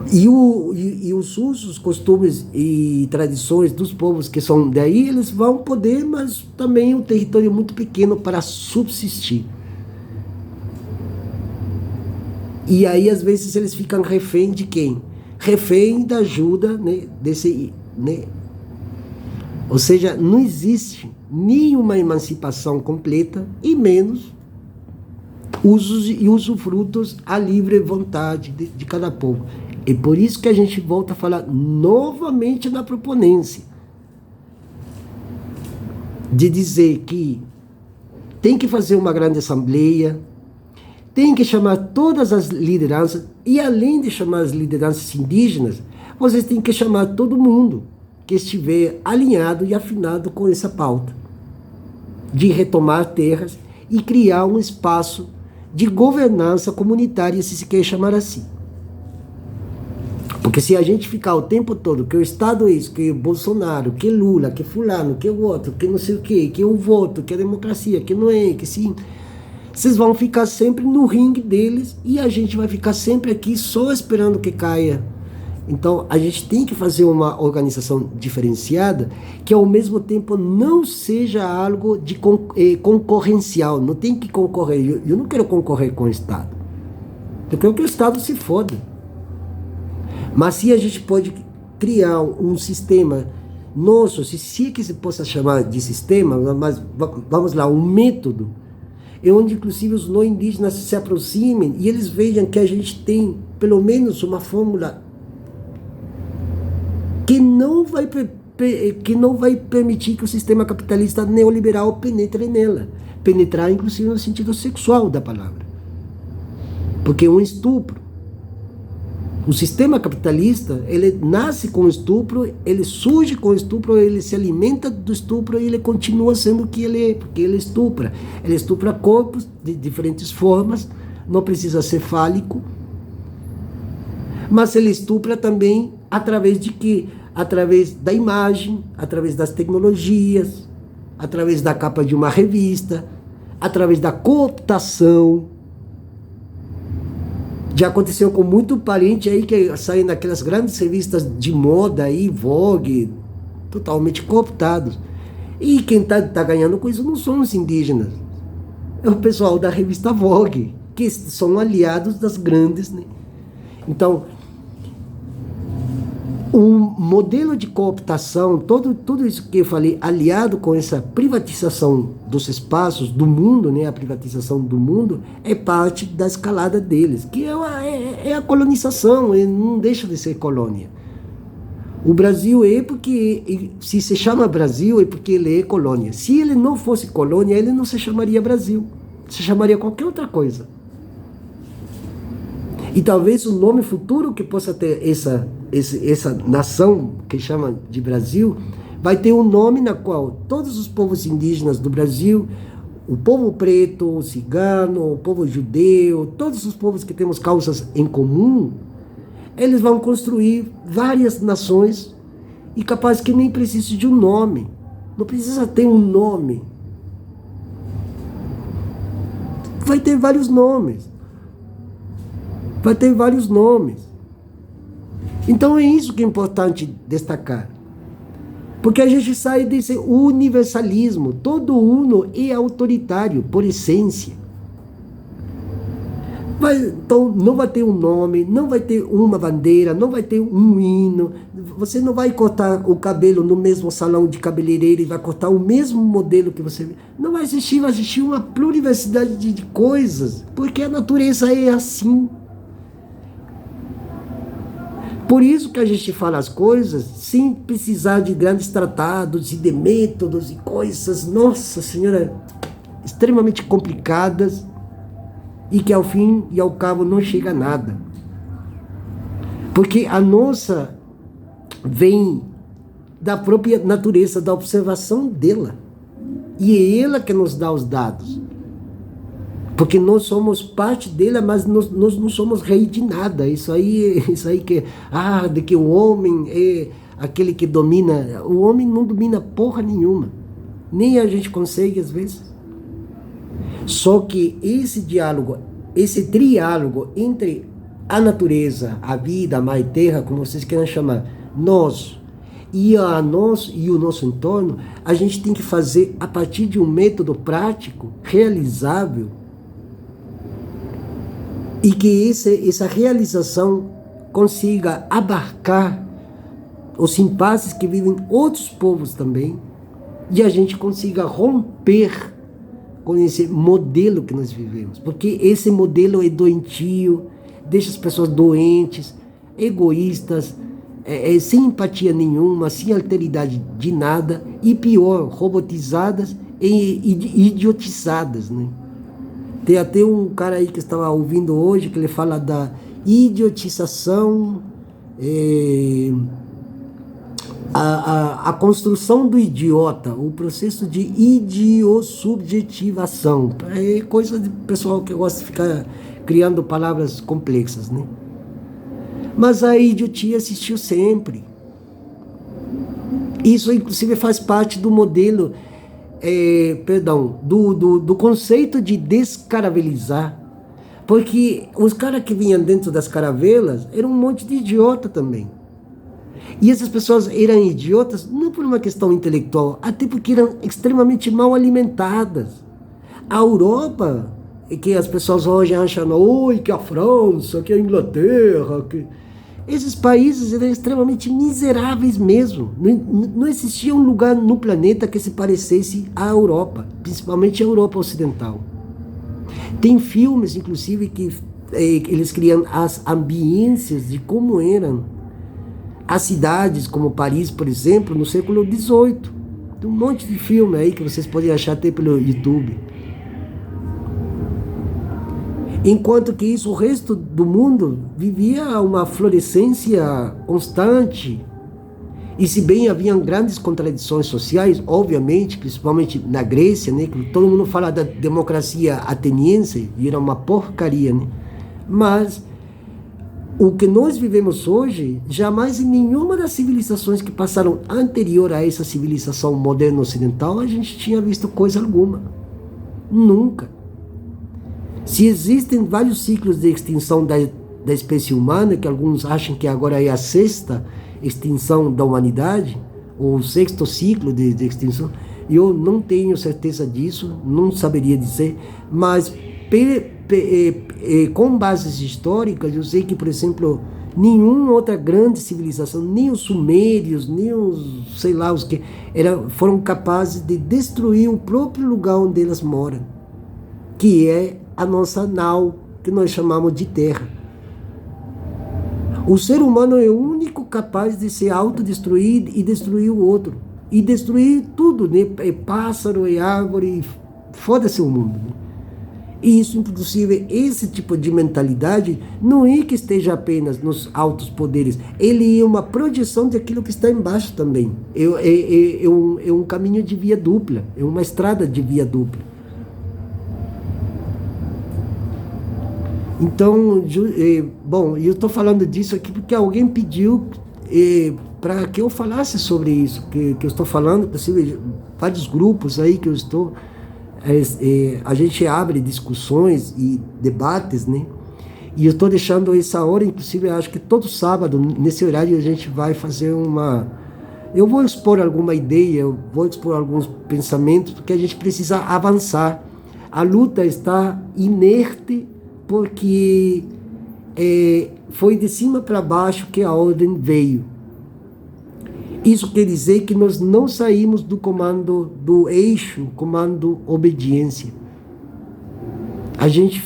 E os usos, costumes e tradições dos povos que são daí, eles vão poder, mas também um território muito pequeno para subsistir. E aí, às vezes, eles ficam refém de quem? Refém da ajuda, né, desse, né? Ou seja, não existe nenhuma emancipação completa e menos usos e usufrutos à livre vontade de cada povo. É por isso que a gente volta a falar novamente na proponência de dizer que tem que fazer uma grande assembleia, tem que chamar todas as lideranças, e além de chamar as lideranças indígenas, vocês têm que chamar todo mundo que estiver alinhado e afinado com essa pauta de retomar terras e criar um espaço de governança comunitária, se quer chamar assim. Porque se a gente ficar o tempo todo que o Estado é isso, que Bolsonaro, que Lula, que fulano, que o outro, que não sei o quê, que o voto, que a democracia, que não é, que sim, vocês vão ficar sempre no ringue deles e a gente vai ficar sempre aqui só esperando que caia. Então, a gente tem que fazer uma organização diferenciada que, ao mesmo tempo, não seja algo de concorrencial. Não tem que concorrer. Eu não quero concorrer com o Estado. Eu quero que o Estado se foda. Mas se a gente pode criar um sistema nosso, se é que se possa chamar de sistema, mas vamos lá, um método, é onde, inclusive, os não indígenas se aproximem e eles vejam que a gente tem, pelo menos, uma fórmula que não vai permitir que o sistema capitalista neoliberal penetre nela. Penetrar, inclusive, no sentido sexual da palavra. Porque um estupro. O sistema capitalista, ele nasce com estupro, ele surge com estupro, ele se alimenta do estupro e ele continua sendo o que ele é, porque ele estupra. Ele estupra corpos de diferentes formas, não precisa ser fálico, mas ele estupra também através de quê? Através da imagem, através das tecnologias, através da capa de uma revista, através da cooptação. Já aconteceu com muito parente aí que saem naquelas grandes revistas de moda aí, Vogue, totalmente cooptados. E quem tá ganhando com isso não são os indígenas. É o pessoal da revista Vogue, que são aliados das grandes, né? Então, um modelo de cooptação, tudo isso que eu falei, aliado com essa privatização dos espaços do mundo, né, a privatização do mundo, é parte da escalada deles, que é a colonização, não deixa de ser colônia. O Brasil é porque, se se chama Brasil, é porque ele é colônia. Se ele não fosse colônia, ele não se chamaria Brasil, se chamaria qualquer outra coisa. E talvez o nome futuro que possa ter essa nação, que chama de Brasil, vai ter um nome na qual todos os povos indígenas do Brasil, o povo preto, o cigano, o povo judeu, todos os povos que temos causas em comum, eles vão construir várias nações e capaz que nem precise de um nome. Não precisa ter um nome. Vai ter vários nomes. Vai ter vários nomes. Então é isso que é importante destacar. Porque a gente sai desse universalismo. Todo uno é autoritário, por essência. Então não vai ter um nome, não vai ter uma bandeira, não vai ter um hino. Você não vai cortar o cabelo no mesmo salão de cabeleireiro e vai cortar o mesmo modelo que você... Não vai existir uma pluriversidade de coisas. Porque a natureza é assim. Por isso que a gente fala as coisas sem precisar de grandes tratados e de métodos e coisas, nossa senhora, extremamente complicadas e que ao fim e ao cabo não chega a nada. Porque a nossa vem da própria natureza, da observação dela. E é ela que nos dá os dados. Porque nós somos parte dela, mas nós não somos rei de nada. Isso aí que... de que o homem é aquele que domina. O homem não domina porra nenhuma. Nem a gente consegue, às vezes. Só que esse diálogo, esse triálogo entre a natureza, a vida, a mãe terra, como vocês queiram chamar, nós e o nosso entorno, a gente tem que fazer a partir de um método prático, realizável, e que essa realização consiga abarcar os impasses que vivem outros povos também, e a gente consiga romper com esse modelo que nós vivemos, porque esse modelo é doentio, deixa as pessoas doentes, egoístas, sem empatia nenhuma, sem alteridade de nada, e pior, robotizadas e idiotizadas, né? Tem até um cara aí que estava ouvindo hoje, que ele fala da idiotização, a construção do idiota, o processo de idiosubjetivação. É coisa de pessoal que gosta de ficar criando palavras complexas, né? Mas a idiotia existiu sempre. Isso, inclusive, faz parte do modelo, do conceito de descaravelizar. Porque os caras que vinham dentro das caravelas eram um monte de idiota também. E essas pessoas eram idiotas não por uma questão intelectual, até porque eram extremamente mal alimentadas. A Europa, que as pessoas hoje acham, oi, que a França, que a Inglaterra, que... esses países eram extremamente miseráveis mesmo. Não existia um lugar no planeta que se parecesse à Europa, principalmente a Europa Ocidental. Tem filmes, inclusive, que eles criam as ambiências de como eram as cidades, como Paris, por exemplo, no século XVIII. Tem um monte de filme aí que vocês podem achar até pelo YouTube. Enquanto que isso, o resto do mundo vivia uma florescência constante. E se bem haviam grandes contradições sociais, obviamente, principalmente na Grécia, né, que todo mundo fala da democracia ateniense, e era uma porcaria, né? Mas o que nós vivemos hoje, jamais em nenhuma das civilizações que passaram anterior a essa civilização moderna ocidental, a gente tinha visto coisa alguma. Nunca. Se existem vários ciclos de extinção da espécie humana, que alguns acham que agora é a sexta extinção da humanidade, ou o sexto ciclo de extinção, eu não tenho certeza disso, não saberia dizer, mas com bases históricas, eu sei que, por exemplo, nenhuma outra grande civilização, nem os sumérios, nem os, sei lá, os que foram capazes de destruir o próprio lugar onde elas moram, que é a nossa nau, que nós chamamos de terra. O ser humano é o único capaz de se autodestruir e destruir o outro. E destruir tudo, né? É pássaro, é árvore, foda-se o mundo, né? E isso, inclusive, esse tipo de mentalidade não é que esteja apenas nos altos poderes. Ele é uma projeção daquilo que está embaixo também. É um caminho de via dupla, é uma estrada de via dupla. Então, bom, eu estou falando disso aqui porque alguém pediu para que eu falasse sobre isso, que eu estou falando, inclusive, vários grupos aí que eu estou, a gente abre discussões e debates, né? E eu estou deixando essa hora, inclusive, acho que todo sábado, nesse horário, a gente vai fazer eu vou expor alguma ideia, eu vou expor alguns pensamentos, porque a gente precisa avançar. A luta está inerte, porque foi de cima para baixo que a ordem veio. Isso quer dizer que nós não saímos do comando, do eixo, comando obediência. A gente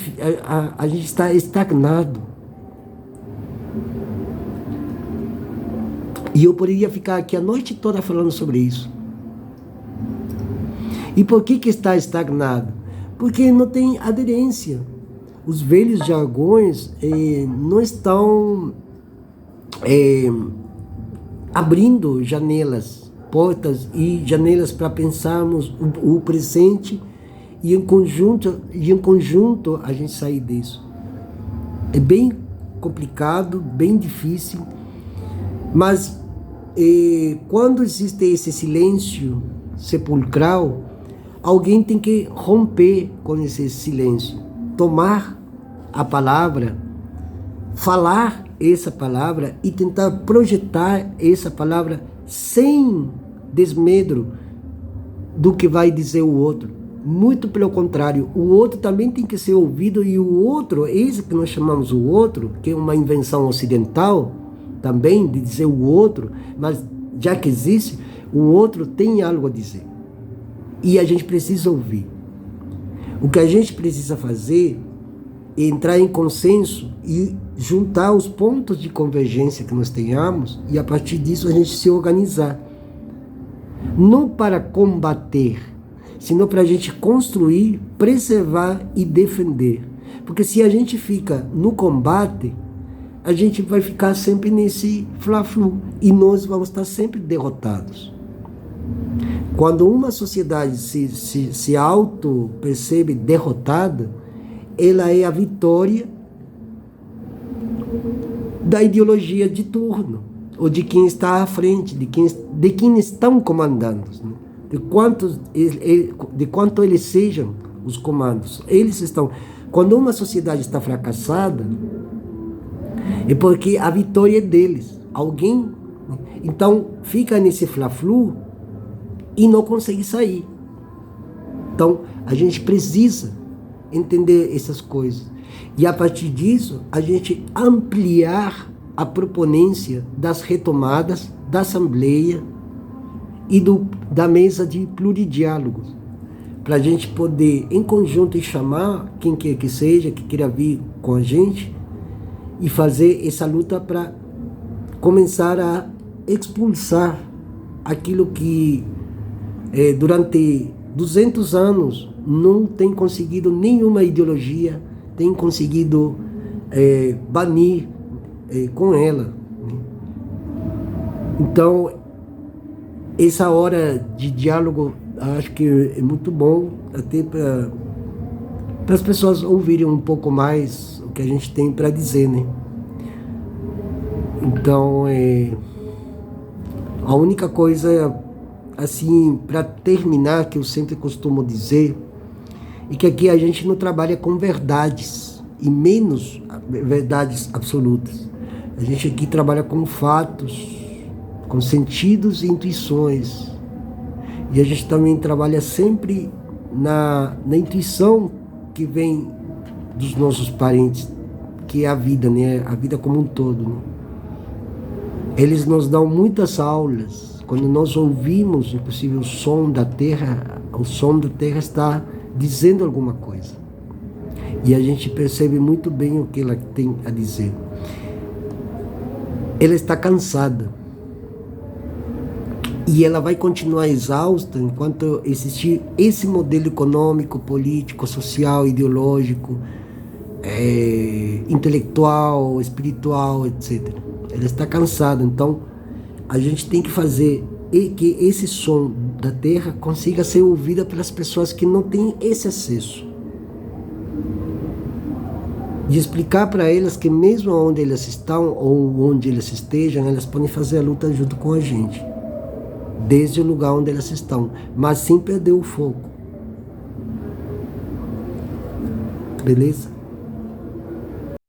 está estagnado. E eu poderia ficar aqui a noite toda falando sobre isso. E por que está estagnado? Porque não tem aderência. Os velhos jargões não estão abrindo janelas, portas e janelas para pensarmos o presente e em conjunto a gente sair disso. É bem complicado, bem difícil, mas quando existe esse silêncio sepulcral, alguém tem que romper com esse silêncio, tomar a palavra, falar essa palavra e tentar projetar essa palavra sem desmedro do que vai dizer o outro. Muito pelo contrário, o outro também tem que ser ouvido, e o outro, esse que nós chamamos o outro, que é uma invenção ocidental também, de dizer o outro, mas já que existe, o outro tem algo a dizer. E a gente precisa ouvir. O que a gente precisa fazer é entrar em consenso e juntar os pontos de convergência que nós tenhamos, e a partir disso a gente se organizar. Não para combater, senão para a gente construir, preservar e defender. Porque se a gente fica no combate, a gente vai ficar sempre nesse fla-flu e nós vamos estar sempre derrotados. Quando uma sociedade se auto-percebe derrotada, ela é a vitória da ideologia de turno, ou de quem está à frente, de quem estão comandando, né? De quanto eles sejam os comandos. Eles estão. Quando uma sociedade está fracassada, é porque a vitória é deles. Alguém, então, fica nesse fla-flu e não consegue sair. Então, a gente precisa entender essas coisas. E a partir disso, a gente ampliar a proponência das retomadas da Assembleia e da mesa de pluridiálogos, para a gente poder, em conjunto, chamar quem quer que seja, que queira vir com a gente, e fazer essa luta para começar a expulsar aquilo que durante 200 anos não tem conseguido nenhuma ideologia, tem conseguido banir com ela. Então, essa hora de diálogo, acho que é muito bom, até para as pessoas ouvirem um pouco mais o que a gente tem para dizer, né? Então, a única coisa, assim, para terminar, que eu sempre costumo dizer, é que aqui a gente não trabalha com verdades, e menos verdades absolutas. A gente aqui trabalha com fatos, com sentidos e intuições. E a gente também trabalha sempre na intuição que vem dos nossos parentes, que é a vida, né? A vida como um todo, né? Eles nos dão muitas aulas. Quando nós ouvimos, inclusive, o som da terra está dizendo alguma coisa. E a gente percebe muito bem o que ela tem a dizer. Ela está cansada. E ela vai continuar exausta enquanto existir esse modelo econômico, político, social, ideológico, intelectual, espiritual, etc. Ela está cansada. Então, a gente tem que fazer que esse som da terra consiga ser ouvido pelas pessoas que não têm esse acesso. De explicar para elas que mesmo onde elas estão ou onde elas estejam, elas podem fazer a luta junto com a gente. Desde o lugar onde elas estão, mas sem perder o foco. Beleza?